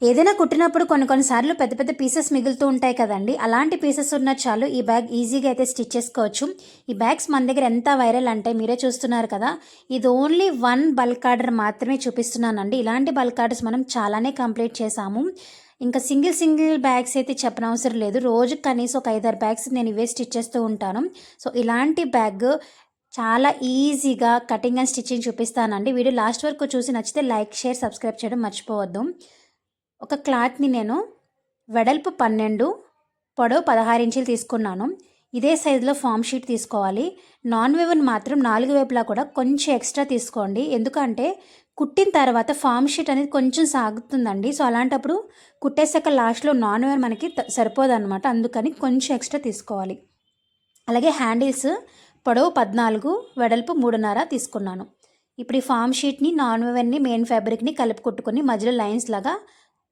ఏదైనా కుట్టినప్పుడు కొన్ని సార్లు పెద్ద పెద్ద పీసెస్ మిగులుతూ ఉంటాయి కదండి. అలాంటి పీసెస్ ఉన్న చాలు ఈ బ్యాగ్ ఈజీగా అయితే స్టిచ్ చేసుకోవచ్చు. ఈ బ్యాగ్స్ మన దగ్గర ఎంత వైరల్ అంటే మీరే చూస్తున్నారు కదా. ఇది ఓన్లీ 1 బల్క్ ఆర్డర్ మాత్రమే చూపిస్తున్నానండి. ఇలాంటి బల్క్ ఆర్డర్స్ మనం చాలానే కంప్లీట్ చేసాము. ఇంకా సింగిల్ బ్యాగ్స్ అయితే చెప్పనవసరం లేదు. రోజుకి కనీసం ఒక 5, 6 బ్యాగ్స్ నేను ఇవే స్టిచ్ చేస్తూ ఉంటాను. సో ఇలాంటి బ్యాగ్ చాలా ఈజీగా కటింగ్ అండ్ స్టిచ్చింగ్ చూపిస్తానండి. వీడియో లాస్ట్ వరకు చూసి నచ్చితే లైక్, షేర్, సబ్స్క్రైబ్ చేయడం మర్చిపోవద్దు. ఒక క్లాత్ని నేను వెడల్పు 12, పొడవు 16 ఇంచులు తీసుకున్నాను. ఇదే సైజులో ఫామ్ షీట్ తీసుకోవాలి. నాన్ వేవ్ని మాత్రం 4 వైపులా కూడా కొంచెం ఎక్స్ట్రా తీసుకోండి. ఎందుకంటే కుట్టిన తర్వాత ఫామ్ షీట్ అనేది కొంచెం సాగుతుందండి. సో అలాంటప్పుడు కుట్టేసాక లాస్ట్లో నాన్ వేవ్ మనకి సరిపోదన్నమాట. అందుకని కొంచెం ఎక్స్ట్రా తీసుకోవాలి. అలాగే హ్యాండిల్స్ పొడవు 14, వెడల్పు 3.5 తీసుకున్నాను. ఇప్పుడు ఈ ఫామ్ షీట్ని, నాన్ వేవ్ని, మెయిన్ ఫ్యాబ్రిక్ని కలిపి కుట్టుకొని మధ్యలో లైన్స్ లాగా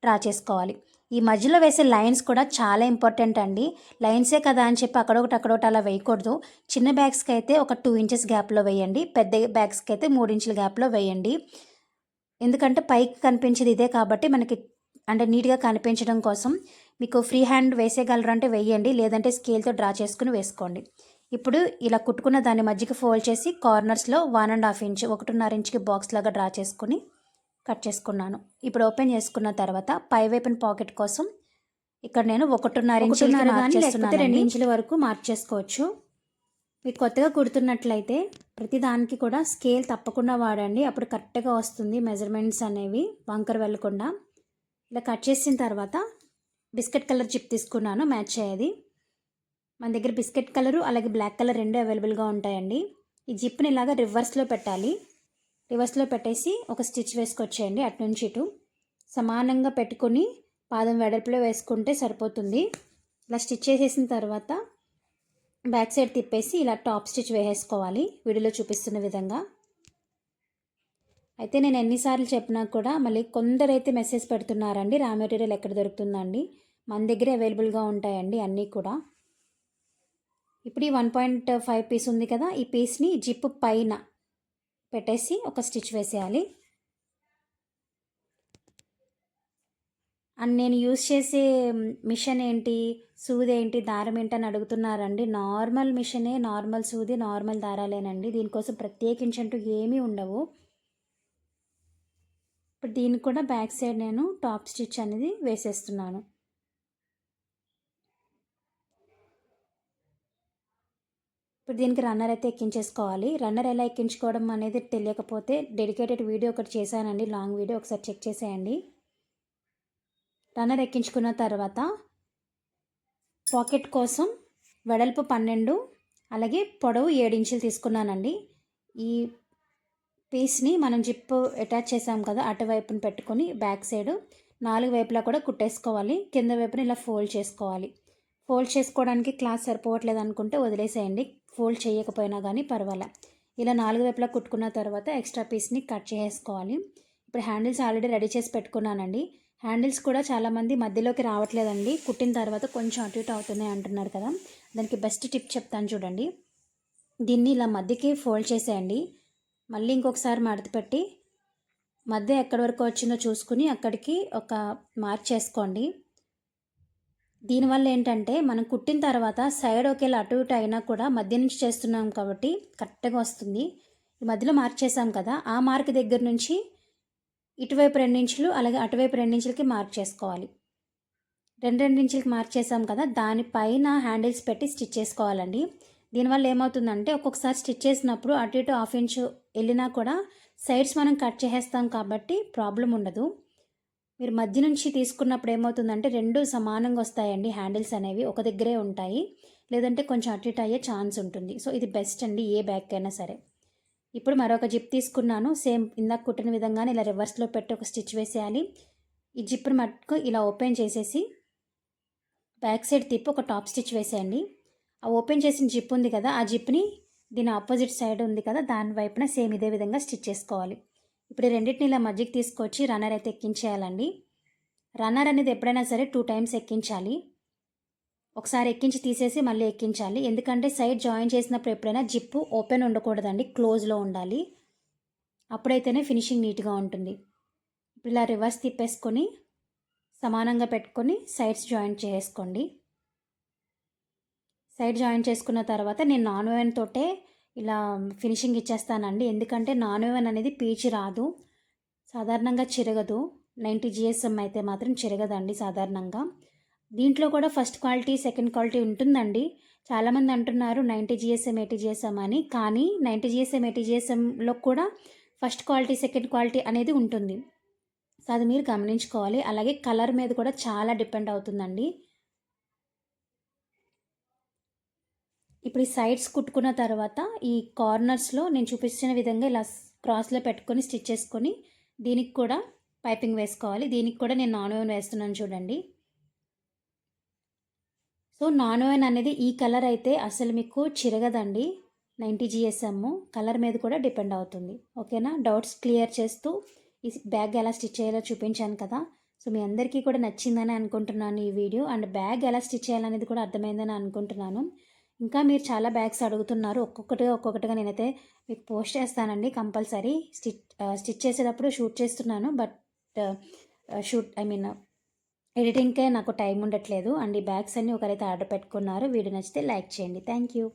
డ్రా చేసుకోవాలి. ఈ మధ్యలో వేసే లైన్స్ కూడా చాలా ఇంపార్టెంట్ అండి. లైన్సే కదా అని చెప్పి అక్కడొకటి అలా వేయకూడదు. చిన్న బ్యాగ్స్కి అయితే ఒక 2 ఇంచెస్ గ్యాప్లో వేయండి. పెద్ద బ్యాగ్స్కి అయితే 3 ఇంచుల గ్యాప్లో వేయండి. ఎందుకంటే పైకి కనిపించేది ఇదే కాబట్టి మనకి అంటే నీట్గా కనిపించడం కోసం. మీకు ఫ్రీ హ్యాండ్ వేసేయగలరు అంటే వేయండి, లేదంటే స్కేల్తో డ్రా చేసుకుని వేసుకోండి. ఇప్పుడు ఇలా కుట్టుకున్న దాన్ని మధ్యకి ఫోల్డ్ చేసి కార్నర్స్లో 1.5 ఇంచ్ 1.5 ఇంచ్కి బాక్స్ లాగా డ్రా చేసుకుని కట్ చేసుకున్నాను. ఇప్పుడు ఓపెన్ చేసుకున్న తర్వాత పై వైపున పాకెట్ కోసం ఇక్కడ నేను 1.5 ఇంచులు మార్క్ చేస్తున్నాను. 2 ఇంచుల వరకు మార్క్ చేసుకోవచ్చు. మీరు కొత్తగా కుడుతున్నట్లయితే ప్రతి దానికి కూడా స్కేల్ తప్పకుండా వాడండి. అప్పుడు కరెక్ట్గా వస్తుంది మెజర్మెంట్స్ అనేవి వంకర వెళ్ళకుండా. ఇలా కట్ చేసిన తర్వాత బిస్కెట్ కలర్ జిప్ తీసుకున్నాను మ్యాచ్ అయ్యేది. మన దగ్గర బిస్కెట్ కలరు అలాగే బ్లాక్ కలర్ 2 అవైలబుల్గా ఉంటాయండి. ఈ జిప్ని ఇలాగా రివర్స్లో పెట్టాలి. రివర్స్లో పెట్టేసి ఒక స్టిచ్ వేసుకొచ్చేయండి. అటు నుంచి ఇటు సమానంగా పెట్టుకొని పాదం వెడల్పులో వేసుకుంటే సరిపోతుంది. ఇలా స్టిచ్ చేసేసిన తర్వాత బ్యాక్ సైడ్ తిప్పేసి ఇలా టాప్ స్టిచ్ వేసేసుకోవాలి వీడియోలో చూపిస్తున్న విధంగా. అయితే నేను ఎన్నిసార్లు చెప్పినా కూడా మళ్ళీ కొందరైతే మెసేజ్ పెడుతున్నారండి, రా మెటీరియల్ ఎక్కడ దొరుకుతుందండి. మన దగ్గర అవైలబుల్గా ఉంటాయండి అన్నీ కూడా. ఇప్పుడు ఈ 1.5 పీస్ ఉంది కదా, ఈ పీస్ని జిప్ పైన పెట్టేసి ఒక స్టిచ్ వేసేయాలి. అండ్ నేను యూస్ చేసే మిషన్ ఏంటి, సూది ఏంటి, దారం ఏంటి అని అడుగుతున్నారండి. నార్మల్ మిషనే, నార్మల్ సూది, నార్మల్ దారాలేనండి. దీనికోసం ప్రత్యేకించంటూ ఏమీ ఉండవు. ఇప్పుడు దీనికి కూడా బ్యాక్ సైడ్ నేను టాప్ స్టిచ్ అనేది వేసేస్తున్నాను. ఇప్పుడు దీనికి రన్నర్ అయితే ఎక్కించేసుకోవాలి. రన్నర్ ఎలా ఎక్కించుకోవడం అనేది తెలియకపోతే డెడికేటెడ్ వీడియో ఒకటి చేశానండి, లాంగ్ వీడియో, ఒకసారి చెక్ చేసేయండి. రన్నర్ ఎక్కించుకున్న తర్వాత పాకెట్ కోసం వెడల్పు 12 అలాగే పొడవు 7 ఇంచులు తీసుకున్నానండి. ఈ పీస్ని మనం జిప్ అటాచ్ చేసాం కదా, అటువైపున పెట్టుకొని బ్యాక్ సైడ్ 4 వైపులా కూడా కుట్టేసుకోవాలి. కింద వైపున ఇలా ఫోల్డ్ చేసుకోవాలి. ఫోల్డ్ చేసుకోవడానికి క్లాత్ సరిపోవట్లేదు అనుకుంటే వదిలేసేయండి, ఫోల్డ్ చేయకపోయినా కానీ పర్వాలే. ఇలా 4 వైపులా కుట్టుకున్న తర్వాత ఎక్స్ట్రా పీస్ని కట్ చేసుకోవాలి. ఇప్పుడు హ్యాండిల్స్ ఆల్రెడీ రెడీ చేసి పెట్టుకున్నానండి. హ్యాండిల్స్ కూడా చాలామంది మధ్యలోకి రావట్లేదండి, కుట్టిన తర్వాత కొంచెం అటు ఇటు అవుతున్నాయి అంటున్నారు కదా. దానికి బెస్ట్ టిప్ చెప్తాను చూడండి. దీన్ని ఇలా మధ్యకి ఫోల్డ్ చేసేయండి. మళ్ళీ ఇంకొకసారి మడత పెట్టి మధ్య ఎక్కడి వరకు వచ్చిందో చూసుకుని అక్కడికి ఒక మార్క్ చేసుకోండి. దీనివల్ల ఏంటంటే మనం కుట్టిన తర్వాత సైడ్ ఒకేలా అటు ఇటు అయినా కూడా మధ్య నుంచి చేస్తున్నాం కాబట్టి కరెక్ట్గా వస్తుంది. ఈ మధ్యలో మార్క్ చేసాం కదా, ఆ మార్క్ దగ్గర నుంచి ఇటువైపు 2 ఇంచులు అలాగే అటువైపు 2 ఇంచులకి మార్క్ చేసుకోవాలి. 2 ఇంచులకి మార్క్ చేసాం కదా, దానిపైన హ్యాండిల్స్ పెట్టి స్టిచ్ చేసుకోవాలండి. దీనివల్ల ఏమవుతుందంటే ఒక్కొక్కసారి స్టిచ్ చేసినప్పుడు అటు ఇటు 1/2 ఇంచు వెళ్ళినా కూడా సైడ్స్ మనం కట్ చేసేస్తాం కాబట్టి ప్రాబ్లం ఉండదు. మీరు మధ్య నుంచి తీసుకున్నప్పుడు ఏమవుతుందంటే 2 సమానంగా వస్తాయండి. హ్యాండిల్స్ అనేవి ఒక దగ్గరే ఉంటాయి, లేదంటే కొంచెం అటు ఇటు అయ్యే ఛాన్స్ ఉంటుంది. సో ఇది బెస్ట్ అండి ఏ బ్యాగ్ అయినా సరే. ఇప్పుడు మరొక జిప్ తీసుకున్నాను. సేమ్ ఇందాక కుట్టిన విధంగానే ఇలా రివర్స్లో పెట్టి ఒక స్టిచ్ వేసేయాలి. ఈ జిప్ని మట్టుకు ఇలా ఓపెన్ చేసేసి బ్యాక్ సైడ్ తిప్పి ఒక టాప్ స్టిచ్ వేసేయండి. ఆ ఓపెన్ చేసిన జిప్ ఉంది కదా, ఆ జిప్ని దీని ఆపోజిట్ సైడ్ ఉంది కదా, దాని వైపున సేమ్ ఇదే విధంగా స్టిచ్ చేసుకోవాలి. ఇప్పుడు రెండింటిని ఇలా మధ్యకి తీసుకొచ్చి రన్నర్ అయితే ఎక్కించేయాలండి. రన్నర్ అనేది ఎప్పుడైనా సరే 2 టైమ్స్ ఎక్కించాలి. ఒకసారి ఎక్కించి తీసేసి మళ్ళీ ఎక్కించాలి. ఎందుకంటే సైడ్ జాయిన్ చేసినప్పుడు ఎప్పుడైనా జిప్పు ఓపెన్ ఉండకూడదండి, క్లోజ్లో ఉండాలి. అప్పుడైతేనే ఫినిషింగ్ నీట్గా ఉంటుంది. ఇప్పుడు ఇలా రివర్స్ తిప్పేసుకొని సమానంగా పెట్టుకొని సైడ్స్ జాయింట్ చేసుకోండి. సైడ్ జాయింట్ చేసుకున్న తర్వాత నేను నాన్ ఓవెన్ తోటే ఇలా ఫినిషింగ్ ఇచ్చేస్తానండి. ఎందుకంటే నాన్ ఓవెన్ అనేది పీచు రాదు, సాధారణంగా చిరగదు. 90 GSM అయితే మాత్రం చిరగదండి సాధారణంగా. దీంట్లో కూడా ఫస్ట్ క్వాలిటీ, సెకండ్ క్వాలిటీ ఉంటుందండి. చాలామంది అంటున్నారు 90 GSM, 80 GSM అని. కానీ 90 GSM, 80 GSMలో కూడా ఫస్ట్ క్వాలిటీ, సెకండ్ క్వాలిటీ అనేది ఉంటుంది. సో అది మీరు గమనించుకోవాలి. అలాగే కలర్ మీద కూడా చాలా డిపెండ్ అవుతుందండి. ఇప్పుడు ఈ సైడ్స్ కుట్టుకున్న తర్వాత ఈ కార్నర్స్లో నేను చూపించిన విధంగా ఇలా క్రాస్లో పెట్టుకొని స్టిచ్ చేసుకొని దీనికి కూడా పైపింగ్ వేసుకోవాలి. దీనికి కూడా నేను నాన్ ఓవెన్ వేస్తున్నాను చూడండి. సో నాన్ ఓవెన్ అనేది ఈ కలర్ అయితే అసలు మీకు చిరగదండి. 90 GSM కలర్ మీద కూడా డిపెండ్ అవుతుంది. ఓకేనా? డౌట్స్ క్లియర్ చేస్తూ ఈ బ్యాగ్ ఎలా స్టిచ్ చేయాలో చూపించాను కదా. సో మీ అందరికీ కూడా నచ్చిందని అనుకుంటున్నాను ఈ వీడియో. అండ్ బ్యాగ్ ఎలా స్టిచ్ చేయాలనేది కూడా అర్థమైందని అనుకుంటున్నాను. ఇంకా మీరు చాలా బ్యాగ్స్ అడుగుతున్నారు. ఒక్కొక్కటిగా నేనైతే మీకు పోస్ట్ చేస్తానండి కంపల్సరీ. స్టిచ్ చేసేటప్పుడు షూట్ చేస్తున్నాను. బట్ ఎడిటింగ్కే నాకు టైం ఉండట్లేదు. అండ్ ఈ బ్యాగ్స్ అన్నీ ఒకరైతే ఆర్డర్ పెట్టుకున్నారు. వీడియో నచ్చితే లైక్ చేయండి. Thank you.